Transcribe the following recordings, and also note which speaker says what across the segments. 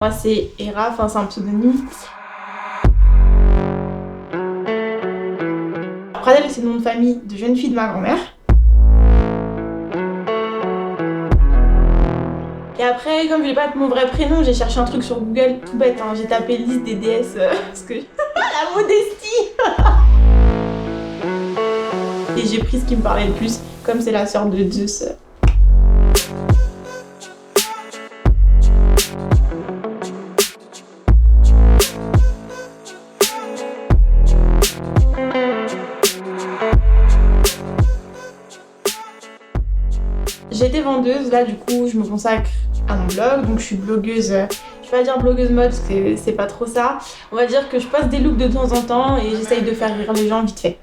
Speaker 1: Moi, c'est Hera, enfin, c'est un pseudonyme. Pradel, c'est le nom de famille de jeune fille de ma grand-mère. Et après, comme je voulais pas être mon vrai prénom, j'ai cherché un truc sur Google, tout bête, hein. J'ai tapé liste des déesses, parce que... la modestie. Et j'ai pris ce qui me parlait le plus, comme c'est la sœur de Zeus. J'étais vendeuse, là du coup je me consacre à mon blog, donc je suis blogueuse, je vais pas dire blogueuse mode parce que c'est pas trop ça. On va dire que je poste des looks de temps en temps et j'essaye de faire rire les gens vite fait.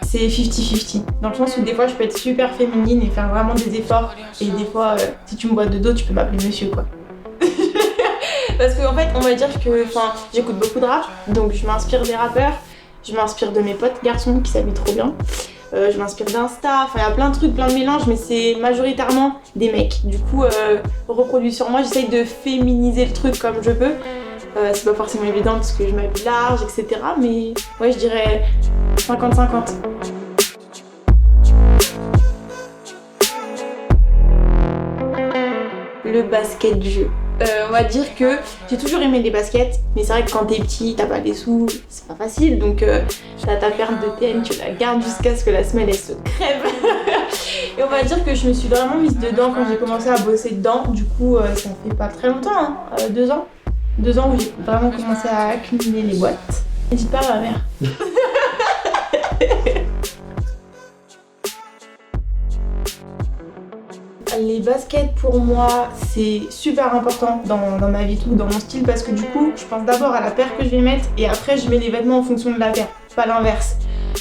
Speaker 1: C'est 50-50, dans le sens où des fois je peux être super féminine et faire vraiment des efforts, et des fois si tu me vois de dos tu peux m'appeler monsieur quoi. Parce qu'en fait on va dire que j'écoute beaucoup de rap, donc je m'inspire des rappeurs. Je m'inspire de mes potes garçons qui s'habillent trop bien. Je m'inspire d'Insta, il y a plein de trucs, plein de mélanges, mais c'est majoritairement des mecs. Du coup, reproduit sur moi, j'essaye de féminiser le truc comme je peux. C'est pas forcément évident parce que je m'habille large, etc. Mais ouais, je dirais 50-50. Le basket jeu. On va dire que j'ai toujours aimé les baskets, mais c'est vrai que quand t'es petit, t'as pas des sous, c'est pas facile, donc t'as ta paire de TN, tu la gardes jusqu'à ce que la semelle elle se crève. Et on va dire que je me suis vraiment mise dedans quand j'ai commencé à bosser dedans, du coup ça fait pas très longtemps, hein, 2 ans. 2 ans où j'ai vraiment commencé à accumuler les boîtes. N'hésite pas à ma mère. Les baskets pour moi c'est super important dans ma vie, tout dans mon style, parce que du coup je pense d'abord à la paire que je vais mettre et après je mets les vêtements en fonction de la paire, pas l'inverse.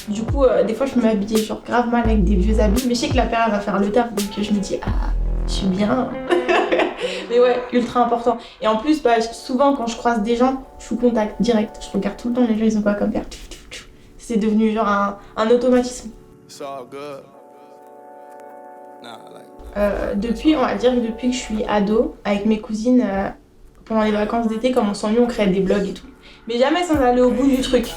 Speaker 1: Du coup des fois je peux m'habiller genre grave mal avec des vieux habits, mais je sais que la paire elle va faire le taf, donc je me dis ah je suis bien. Mais ouais, ultra important. Et en plus souvent quand je croise des gens je suis contact direct, je regarde tout le temps les gens ils ont quoi comme paire. C'est devenu genre un automatisme. Depuis, on va dire que depuis que je suis ado, avec mes cousines, pendant les vacances d'été, comme on s'ennuie, on crée des blogs et tout. Mais jamais sans aller au bout du truc.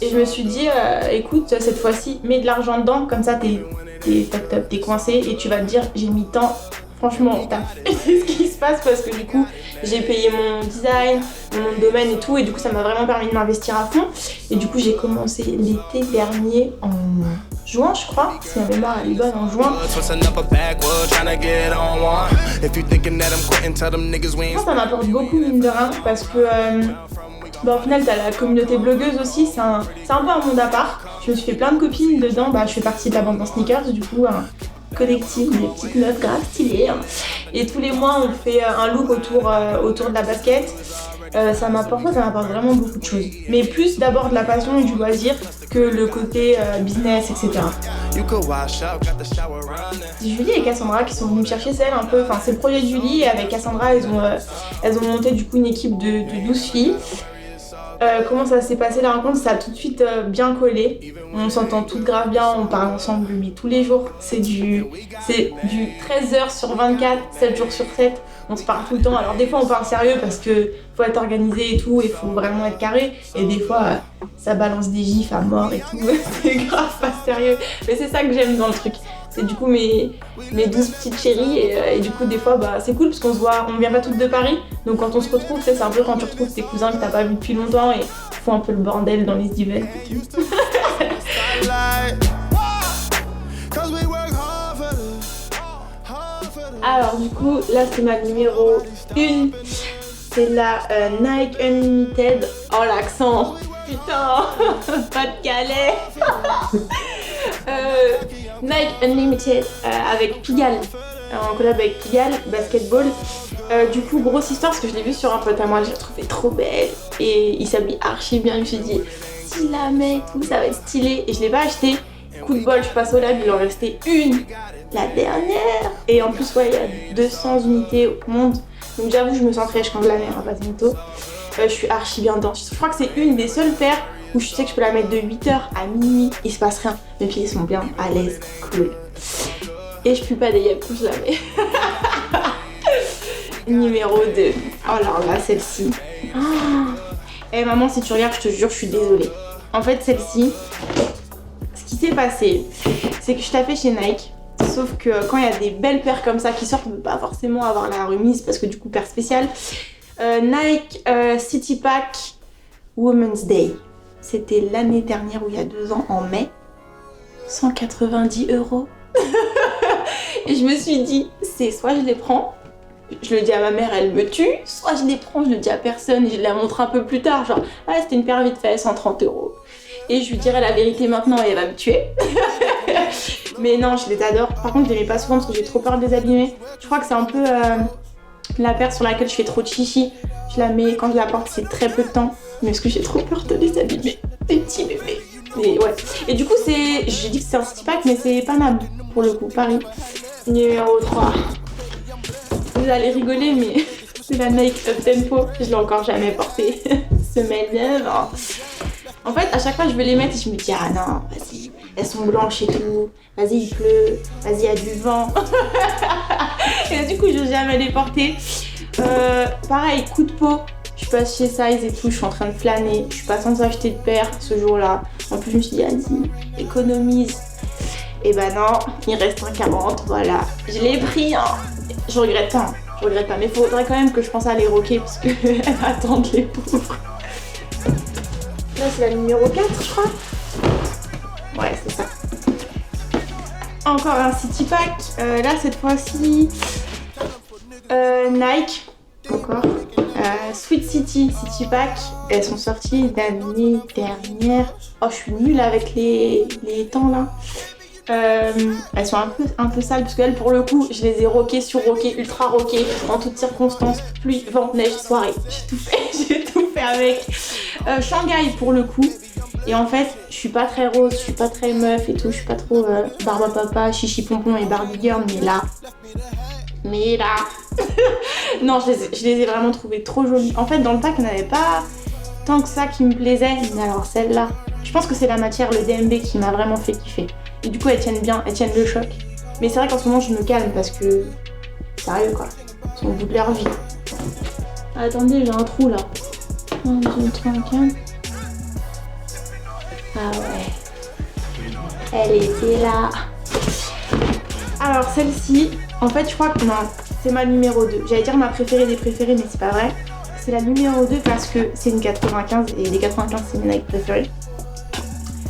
Speaker 1: Et je me suis dit, écoute, cette fois-ci, mets de l'argent dedans, comme ça t'es coincé et tu vas te dire, j'ai mis tant, franchement, t'as fait. C'est ce qui se passe parce que du coup, j'ai payé mon design, mon domaine et tout, et du coup, ça m'a vraiment permis de m'investir à fond. Et du coup, j'ai commencé l'été dernier en juin, je crois, si ma mémoire elle est bonne, en juin. Ça m'apporte beaucoup, mine de rien, parce que au final t'as la communauté blogueuse aussi, c'est un peu un monde à part. Je me suis fait plein de copines dedans, je fais partie de la bande en sneakers, du coup un collectif, des petites meufs grave stylées. Et tous les mois on fait un look autour de la basket. Ça m'apporte vraiment beaucoup de choses. Mais plus d'abord de la passion et du loisir que le côté business, etc. C'est Julie et Cassandra qui sont venues me chercher, c'est un peu, c'est le projet de Julie, et avec Cassandra elles ont monté du coup une équipe de 12 filles. Comment ça s'est passé la rencontre? Ça a tout de suite bien collé. On s'entend toutes grave bien, on parle ensemble mais tous les jours. C'est du 13h sur 24, 7 jours sur 7. On se parle tout le temps. Alors des fois on parle sérieux parce que faut être organisé et tout, et faut vraiment être carré. Et des fois ça balance des gifs à mort et tout. C'est grave pas sérieux. Mais c'est ça que j'aime dans le truc. C'est du coup mes 12 petites chéries et du coup des fois c'est cool parce qu'on se voit, on vient pas toutes de Paris, donc quand on se retrouve c'est un peu quand tu retrouves tes cousins que t'as pas vu depuis longtemps et font un peu le bordel dans les events et tout. Alors du coup là c'est ma numéro 1, c'est la Nike Unlimited. Oh l'accent, putain, pas de Calais. Nike Unlimited avec Pigalle, en collab avec Pigalle, basketball. Du coup, grosse histoire parce que je l'ai vu sur un pote à moi, je l'ai trouvée trop belle et il s'habille archi bien. Je me suis dit, si la mec, tout ça va être stylé, et je l'ai pas acheté. Coup de bol, je passe au lab, il en restait une, la dernière. Et en plus, il y a 200 unités au monde, donc j'avoue, je me sens fraîche quand de la mer à Pasamento. Je suis archi bien dedans. Je crois que c'est une des seules paires où je sais que je peux la mettre de 8h à minuit, il se passe rien. Mes pieds sont bien à l'aise, cool. Et je pue pas des yeux quand je la mets. Numéro 2. Oh là là, celle-ci. Oh. Eh maman, si tu regardes, je te jure, je suis désolée. En fait, celle-ci, ce qui s'est passé, c'est que je tapais chez Nike. Sauf que quand il y a des belles paires comme ça qui sortent, on ne peut pas forcément avoir la remise parce que du coup, paire spéciale. Nike City Pack Women's Day. C'était l'année dernière ou il y a 2 ans, en mai. 190 €. Et je me suis dit, c'est soit je les prends, je le dis à ma mère, elle me tue, soit je les prends, je le dis à personne et je la montre un peu plus tard, genre, ah c'était une paire vite fait, 130 €. Et je lui dirai la vérité maintenant et elle va me tuer. Mais non, je les adore. Par contre, je les mets pas souvent parce que j'ai trop peur de les abîmer. Je crois que c'est un peu la paire sur laquelle je fais trop de chichi. Je la mets, quand je la porte, c'est très peu de temps. Mais parce que j'ai trop peur de les abîmer. Des petits bébés. Et ouais. Et du coup, j'ai dit que c'est un city pack, mais c'est Paname pour le coup, Paris. Numéro 3. Vous allez rigoler, mais c'est la Nike Up Tempo. Je l'ai encore jamais portée. Semelle neuve. En fait, à chaque fois, je veux les mettre et je me dis, ah non, vas-y, elles sont blanches et tout. Vas-y, il pleut. Vas-y, il y a du vent. Et du coup, je n'ai jamais les porter. Pareil, coup de peau. Je passe chez Size et tout, je suis en train de flâner. Je suis pas censée acheter de paire ce jour-là. En plus, je me suis dit, vas-y, économise. Et bah non, il reste un 40, voilà. Je l'ai pris, hein. Je regrette pas. Je regrette pas. Mais il faudrait quand même que je pense à les rocker parce qu'elles attendent les pauvres. Là, c'est la numéro 4, je crois. Ouais, c'est ça. Encore un city pack. Là, cette fois-ci, Nike. Encore. Sweet City Pack. Elles sont sorties l'année dernière. Oh, je suis nulle avec les temps là. Elles sont un peu sales parce qu'elles, pour le coup, je les ai rockées, sur-rockées, ultra rockées en toutes circonstances, pluie, vent, neige, soirée. J'ai tout fait avec. Shanghai pour le coup. Et en fait, je suis pas très rose, je suis pas très meuf et tout, je suis pas trop barbe à papa, chichi pompon et Barbie girl, mais là. Non, je les ai vraiment trouvées trop jolies. En fait, dans le pack, il n'y en avait pas tant que ça qui me plaisait. Mais alors celle-là, je pense que c'est la matière, le DMB, qui m'a vraiment fait kiffer. Et du coup, elles tiennent bien, elles tiennent le choc. Mais c'est vrai qu'en ce moment, je me calme parce que... Sérieux, quoi. Ils sont au bout de leur vie. Attendez, j'ai un trou, là. 1, 2, 3, 4... Ah ouais. Elle était là. Alors, celle-ci, en fait, je crois que... Non, c'est ma numéro 2. J'allais dire ma préférée des préférées, mais c'est pas vrai. C'est la numéro 2 parce que c'est une 95 et les 95, c'est mes Nike préférées.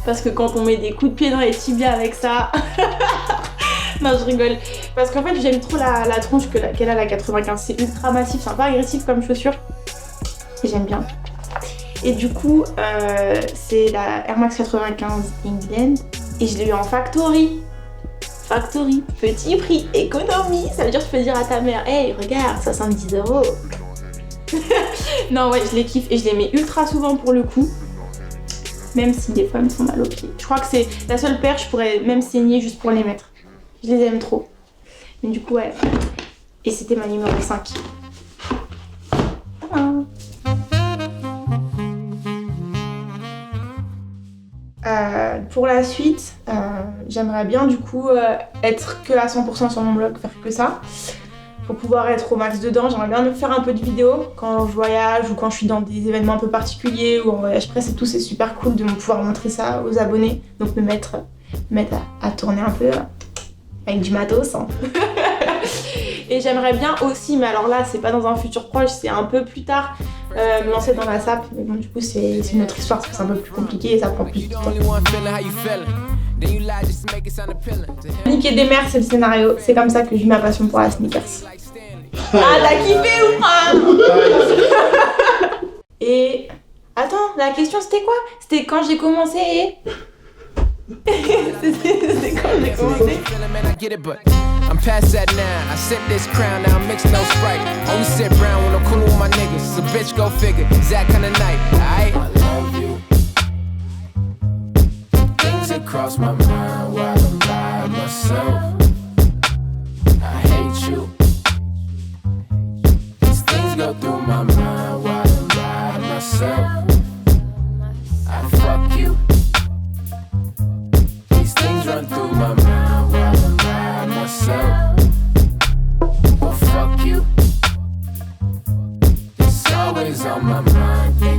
Speaker 1: Parce que quand on met des coups de pied dans les tibias avec ça... Non, je rigole. Parce qu'en fait, j'aime trop la tronche qu'elle a, la 95. C'est ultra massif, c'est un peu agressif comme chaussure. Et j'aime bien. Et du coup, c'est la Air Max 95 England. Et je l'ai eu en factory. Factory, petit prix, économie. Ça veut dire que tu peux dire à ta mère, hey, regarde, 70 €. Non, ouais, je les kiffe et je les mets ultra souvent pour le coup. Même si des fois elles me font mal aux pieds. Je crois que c'est la seule paire, je pourrais même saigner juste pour les mettre. Je les aime trop. Mais du coup, ouais. Et c'était ma numéro 5. Pour la suite, j'aimerais bien du coup être que à 100% sur mon blog, faire que ça. Pour pouvoir être au max dedans, j'aimerais bien faire un peu de vidéos quand je voyage ou quand je suis dans des événements un peu particuliers ou en voyage presse et tout, c'est super cool de pouvoir montrer ça aux abonnés. Donc me mettre à tourner un peu avec du matos. Hein. Et j'aimerais bien aussi, mais alors là c'est pas dans un futur proche, c'est un peu plus tard, me lancer dans la SAP. Mais bon, du coup c'est une autre histoire parce que c'est un peu plus compliqué et ça prend plus de temps. Niquer des mères, c'est le scénario. C'est comme ça que j'ai ma passion pour la sneakers. Ah, t'as kiffé ou pas? Et... Attends, la question c'était quoi? C'était quand j'ai commencé et... C'était quand j'ai commencé?
Speaker 2: I'm past that now. I sip this crown, now I'm mixing no Sprite. Only sit round when I'm coolin' with my niggas. So bitch, go figure. It's that kind of night, alright? I love you. Things that cross my mind while I'm by myself. I hate you. These things go through my mind while I'm by myself. I fuck you. These things run through my mind while I'm by myself. fuck you. It's always on my mind.